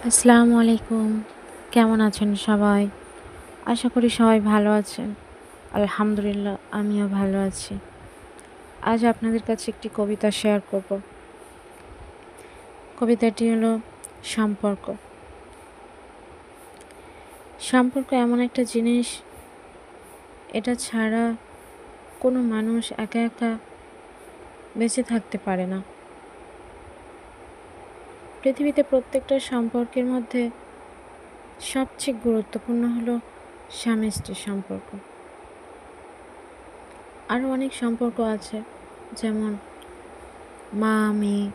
আসসালামু আলাইকুম। কেমন আছেন সবাই? আশা করি সবাই ভালো আছেন। আলহামদুলিল্লাহ আমিও ভালো আছি। আজ আপনাদের কাছে একটি কবিতা শেয়ার করব। কবিতাটি হলো সম্পর্ক। সম্পর্ক এমন একটা জিনিস, এটা ছাড়া কোনো মানুষ একা একা বেঁচে থাকতে পারে না। পৃথিবীতে প্রত্যেকটা সম্পর্কের মধ্যে সবচেয়ে গুরুত্বপূর্ণ হলো স্বামী স্ত্রীর সম্পর্ক। আরও অনেক সম্পর্ক আছে, যেমন মা মেয়ে,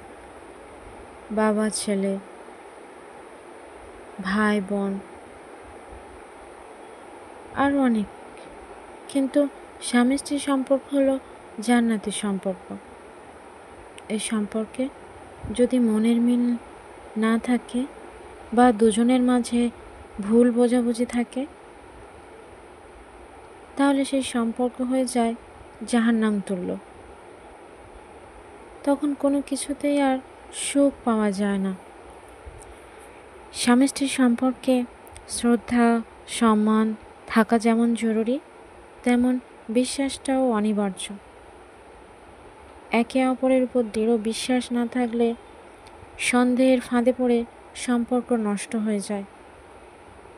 বাবা ছেলে, ভাই বোন, আরও অনেক। কিন্তু স্বামী স্ত্রীর সম্পর্ক হলো জান্নাতি সম্পর্ক। এই সম্পর্কে যদি মনের মিল না থাকে বা দুজনের মাঝে ভুল বোঝাবুঝি থাকে, তাহলে সেই সম্পর্ক হয়ে যায় জাহান্নাম তুল্য। তখন কোনো কিছুতেই আর সুখ পাওয়া যায় না। স্বামী স্ত্রীর সম্পর্কে শ্রদ্ধা, সম্মান থাকা যেমন জরুরি, তেমন বিশ্বাসটাও অনিবার্য। একে অপরের উপর দৃঢ় বিশ্বাস না থাকলে সন্দেহের ফাঁদে পড়ে সম্পর্ক নষ্ট হয়ে যায়।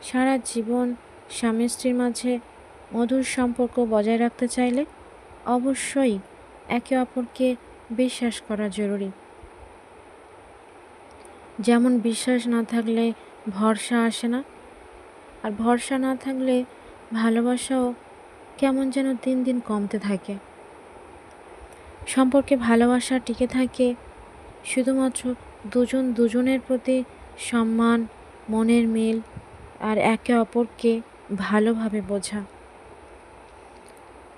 সারা জীবন স্বামী স্ত্রীর মাঝে মধুর সম্পর্ক বজায় রাখতে চাইলে অবশ্যই একে অপরকে বিশ্বাস করা জরুরি। যেমন বিশ্বাস না থাকলে ভরসা আসে না, আর ভরসা না থাকলে ভালোবাসাও কেমন যেন দিন দিন কমতে থাকে। সম্পর্কে ভালোবাসা টিকে থাকে শুধুমাত্র দুজনের প্রতি সম্মান, মনের মিল আর একে অপরকে ভালোভাবে বোঝা।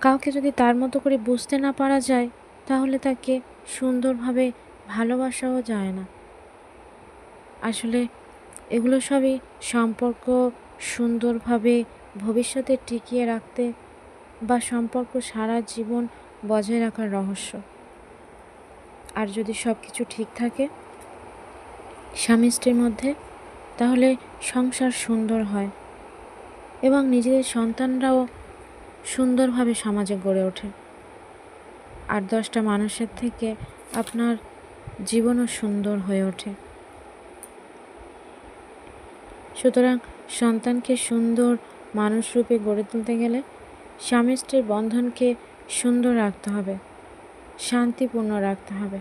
কাউকে যদি তার মতো করে বুঝতে না পারা যায়, তাহলে তাকে সুন্দরভাবে ভালোবাসাও যায় না। আসলে এগুলো সবই সম্পর্ক সুন্দরভাবে ভবিষ্যতে টিকিয়ে রাখতে বা সম্পর্ক সারা জীবন বজায় রাখার রহস্য। আর যদি সব কিছু ঠিক থাকে স্বামী স্ত্রীর মধ্যে, তাহলে সংসার সুন্দর হয় এবং নিজেদের সন্তানরাও সুন্দরভাবে সমাজে গড়ে ওঠে। আর 10টা মানুষের থেকে আপনার জীবনও সুন্দর হয়ে ওঠে। সুতরাং সন্তানকে সুন্দর মানুষ রূপে গড়ে তুলতে গেলে স্বামী স্ত্রীর বন্ধনকে সুন্দর রাখতে হবে, শান্তিপূর্ণ রাখতে হবে।